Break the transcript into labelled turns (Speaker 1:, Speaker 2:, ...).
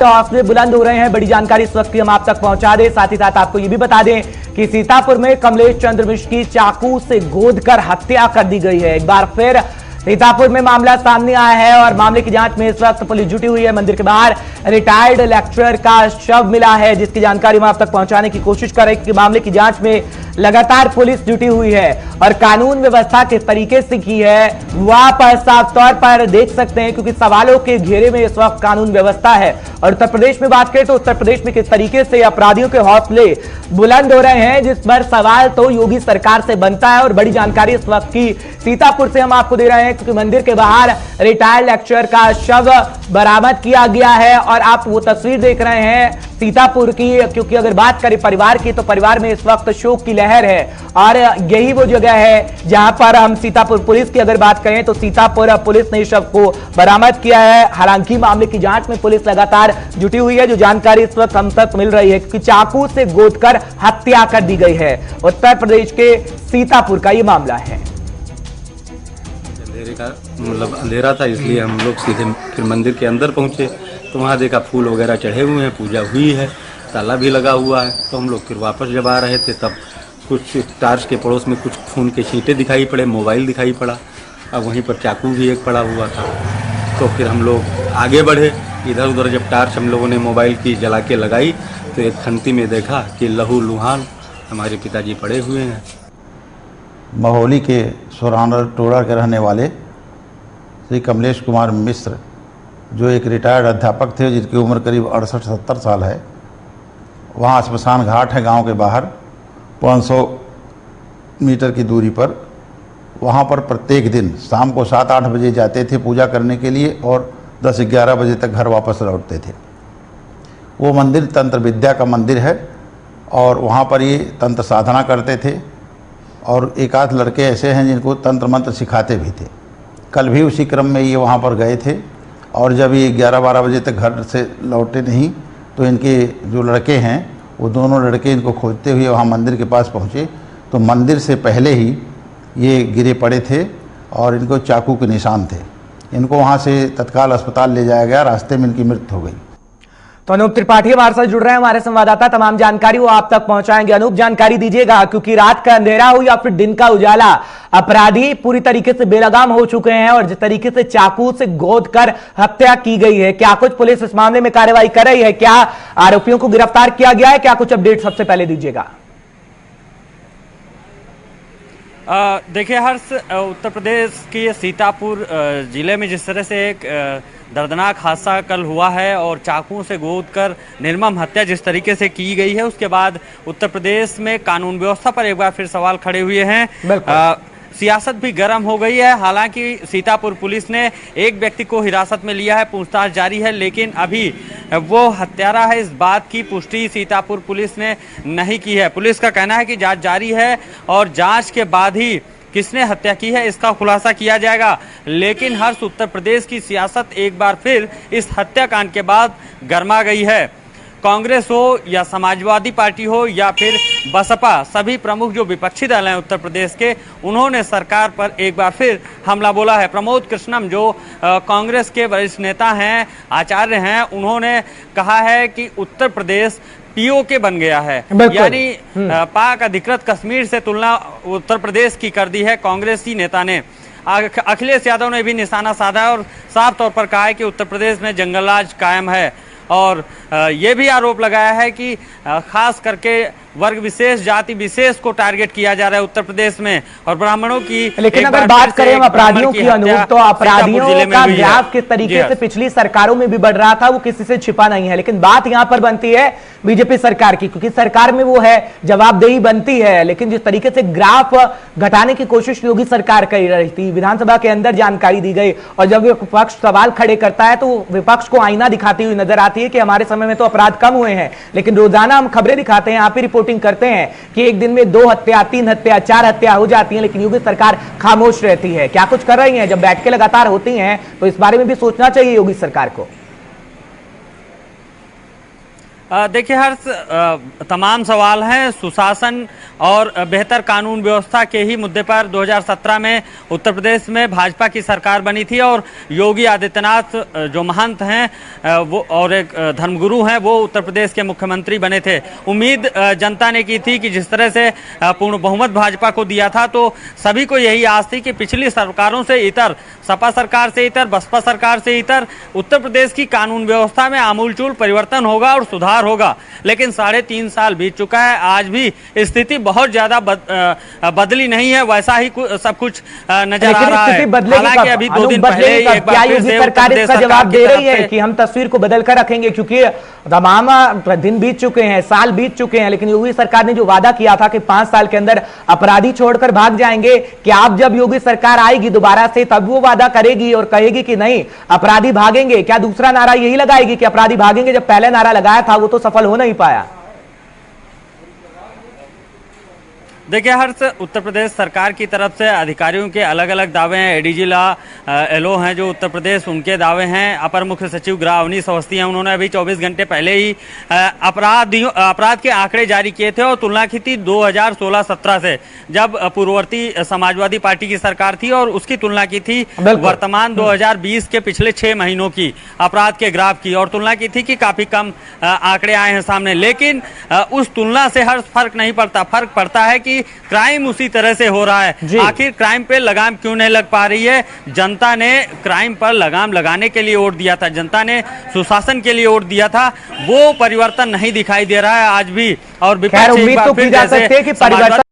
Speaker 1: हौसले बुलंद हो रहे हैं। बड़ी जानकारी इस वक्त की हम आप तक पहुंचा दें। साथ ही साथ आपको यह भी बता दें कि सीतापुर में कमलेश चंद्र मिश्र की चाकू से गोदकर हत्या कर दी गई है। एक बार फिर सीतापुर में मामला सामने आया है और मामले की जांच में इस वक्त पुलिस जुटी हुई है। मंदिर के बाहर रिटायर्ड लेक्चरर का शव मिला है, जिसकी जानकारी हम आप तक पहुंचाने की कोशिश कर रहे हैं, क्योंकि मामले की जांच में लगातार पुलिस जुटी हुई है और कानून व्यवस्था किस तरीके से की है वह आप साफ तौर पर देख सकते हैं, क्योंकि सवालों के घेरे में इस वक्त कानून व्यवस्था है। और उत्तर प्रदेश में बात करें तो उत्तर प्रदेश में किस तरीके से अपराधियों के हौसले बुलंद हो रहे हैं, जिस पर सवाल तो योगी सरकार से बनता है। और बड़ी जानकारी इस वक्त की सीतापुर से हम आपको दे रहे हैं, क्योंकि मंदिर के बाहर रिटायर्ड लेक्चरर का शव बरामद किया गया है और आप वो तस्वीर देख रहे हैं सीतापुर की। क्योंकि अगर बात करें परिवार की तो परिवार में इस वक्त शोक की लहर है और यही वो जगह है जहां पर हम सीतापुर पुलिस की अगर बात करें तो सीतापुर पुलिस ने शव को बरामद किया है। हालांकि मामले की जांच में पुलिस लगातार जुटी हुई है। जो जानकारी इस वक्त हम तक मिल रही है कि चाकू से गोदकर हत्या कर दी गई है। उत्तर प्रदेश के सीतापुर का यह मामला है।
Speaker 2: अंधेरे का मतलब अंधेरा था, इसलिए हम लोग सीधे फिर मंदिर के अंदर पहुंचे तो वहाँ देखा फूल वगैरह चढ़े हुए हैं, पूजा हुई है, ताला भी लगा हुआ है। तो हम लोग फिर वापस जब आ रहे थे तब कुछ टार्च के पड़ोस में कुछ खून के छींटे दिखाई पड़े, मोबाइल दिखाई पड़ा, अब वहीं पर चाकू भी एक पड़ा हुआ था। तो फिर हम लोग आगे बढ़े, इधर उधर जब टार्च हम लोगों ने मोबाइल की जला के लगाई तो एक खंती में देखा कि लहू लुहान हमारे पिताजी पड़े हुए हैं।
Speaker 3: महोली के सोराना टोड़ा के रहने वाले श्री कमलेश कुमार मिश्र, जो एक रिटायर्ड अध्यापक थे जिनकी उम्र करीब 68-70 साल है, वहाँ श्मशान घाट है गांव के बाहर 500 मीटर की दूरी पर। वहाँ पर प्रत्येक दिन शाम को 7-8 बजे जाते थे पूजा करने के लिए और 10-11 बजे तक घर वापस लौटते थे। वो मंदिर तंत्र विद्या का मंदिर है और वहाँ पर ये तंत्र साधना करते थे और एक आध लड़के ऐसे हैं जिनको तंत्र मंत्र सिखाते भी थे। कल भी उसी क्रम में ये वहाँ पर गए थे और जब ये 11-12 बजे तक घर से लौटे नहीं तो इनके जो लड़के हैं वो दोनों लड़के इनको खोजते हुए वहाँ मंदिर के पास पहुँचे तो मंदिर से पहले ही ये गिरे पड़े थे और इनको चाकू के निशान थे। इनको वहाँ से तत्काल अस्पताल ले जाया गया, रास्ते में इनकी मृत्यु हो गई।
Speaker 1: तो अनूप त्रिपाठी हमारे साथ जुड़ रहे हैं, हमारे संवाददाता। तमाम जानकारी वो आप तक पहुंचाएंगे। अनूप, जानकारी दीजिएगा, क्योंकि रात का अंधेरा हो या फिर दिन का उजाला, अपराधी पूरी तरीके से बेलगाम हो चुके हैं और जिस तरीके से चाकू से गोदकर हत्या की गई है, क्या कुछ पुलिस इस मामले में कार्रवाई कर रही है? क्या आरोपियों को गिरफ्तार किया गया है? क्या कुछ अपडेट सबसे पहले दीजिएगा।
Speaker 4: देखिए हर्ष, उत्तर प्रदेश के सीतापुर जिले में जिस तरह से एक दर्दनाक हादसा कल हुआ है और चाकू से गोदकर निर्मम हत्या जिस तरीके से की गई है, उसके बाद उत्तर प्रदेश में कानून व्यवस्था पर एक बार फिर सवाल खड़े हुए हैं। सियासत भी गर्म हो गई है। हालांकि सीतापुर पुलिस ने एक व्यक्ति को हिरासत में लिया है, पूछताछ जारी है, लेकिन अभी वो हत्यारा है इस बात की पुष्टि सीतापुर पुलिस ने नहीं की है। पुलिस का कहना है कि जांच जारी है और जांच के बाद ही किसने हत्या की है इसका खुलासा किया जाएगा। लेकिन हर्ष, उत्तर प्रदेश की सियासत एक बार फिर इस हत्याकांड के बाद गर्मा गई है। कांग्रेस हो या समाजवादी पार्टी हो या फिर बसपा, सभी प्रमुख जो विपक्षी दल हैं उत्तर प्रदेश के, उन्होंने सरकार पर एक बार फिर हमला बोला है। प्रमोद कृष्णम जो कांग्रेस के वरिष्ठ नेता हैं, आचार्य हैं, उन्होंने कहा है कि उत्तर प्रदेश पीओके बन गया है, यानी पाक अधिकृत कश्मीर से तुलना उत्तर प्रदेश की कर दी है कांग्रेसी नेता ने। अखिलेश यादव ने भी निशाना साधा और साफ तौर पर कहा है कि उत्तर प्रदेश में जंगल राज कायम है और ये भी आरोप लगाया है कि खास करके वर्ग विशेष, जाति विशेष को टारगेट किया जा रहा है उत्तर प्रदेश में और ब्राह्मणों की।
Speaker 1: लेकिन अगर बात करें अपराधियों की अनूप, तो अपराधियों का ग्राफ किस तरीके से पिछली सरकारों में भी बढ़ रहा था वो किसी से छिपा नहीं है। लेकिन बात यहां पर बनती है बीजेपी सरकार की, क्योंकि सरकार में वो है जवाबदेही बनती है। लेकिन जिस तरीके से ग्राफ घटाने की कोशिश योगी सरकार कर रही थी, विधानसभा के अंदर जानकारी दी गई और जब विपक्ष सवाल खड़े करता है तो विपक्ष को आईना दिखाती हुई नजर आती है कि हमारे समय में तो अपराध कम हुए हैं, लेकिन रोजाना हम खबरें दिखाते हैं, यहाँ पे रिपोर्टिंग करते हैं कि एक दिन में 2 हत्या, 3 हत्या, 4 हत्या हो जाती हैं, लेकिन योगी सरकार खामोश रहती है। क्या कुछ कर रही है? जब बैठकें लगातार होती हैं तो इस बारे में भी सोचना चाहिए योगी सरकार को।
Speaker 4: देखिए हर्ष, तमाम सवाल हैं। सुशासन और बेहतर कानून व्यवस्था के ही मुद्दे पर 2017 में उत्तर प्रदेश में भाजपा की सरकार बनी थी और योगी आदित्यनाथ जो महंत हैं वो और एक धर्मगुरु हैं वो उत्तर प्रदेश के मुख्यमंत्री बने थे। उम्मीद जनता ने की थी कि जिस तरह से पूर्ण बहुमत भाजपा को दिया था तो सभी को यही आस थी कि पिछली सरकारों से इतर, सपा सरकार से इतर, बसपा सरकार से इतर उत्तर प्रदेश की कानून व्यवस्था में आमूलचूल परिवर्तन होगा और सुधार होगा। लेकिन 3.5 साल बीत चुका है, आज भी स्थिति बहुत ज्यादा बदली नहीं है, वैसा ही सब कुछ नजर आ रहा है। हालांकि अभी 2 दिन पहले एक बार फिर से
Speaker 1: सरकार इसका जवाब दे रही है कि हम तस्वीर को बदल कर रखेंगे, क्योंकि तमाम दिन बीत चुके हैं, साल बीत चुके हैं, लेकिन योगी सरकार ने जो वादा किया था कि 5 साल के अंदर अपराधी छोड़कर भाग जाएंगे, कि आप जब योगी सरकार आएगी दोबारा से तब वो वादा करेगी और कहेगी कि नहीं अपराधी भागेंगे? क्या दूसरा नारा यही लगाएगी कि अपराधी भागेंगे? जब पहले नारा लगाया था वो तो सफल हो नहीं पाया।
Speaker 4: देखिए हर्ष, उत्तर प्रदेश सरकार की तरफ से अधिकारियों के अलग अलग दावे हैं। एडीजी ला एलओ हैं जो उत्तर प्रदेश, उनके दावे हैं। अपर मुख्य सचिव गृह अवनीश अवस्थी हैं, उन्होंने अभी 24 घंटे पहले ही अपराध के आंकड़े जारी किए थे और तुलना की थी 2016-17 से, जब पूर्ववर्ती समाजवादी पार्टी की सरकार थी, और उसकी तुलना की थी वर्तमान 2020 के पिछले 6 महीनों की अपराध के ग्राफ की, और तुलना की थी कि काफी कम आंकड़े आए हैं सामने। लेकिन उस तुलना से हर फर्क नहीं पड़ता। फर्क पड़ता है कि क्राइम उसी तरह से हो रहा है। आखिर क्राइम पे लगाम क्यों नहीं लग पा रही है? जनता ने क्राइम पर लगाम लगाने के लिए वोट दिया था, जनता ने सुशासन के लिए वोट दिया था, वो परिवर्तन नहीं दिखाई दे रहा है आज भी। और
Speaker 1: खैर उम्मीद तो की जा सकती है कि परिवर्तन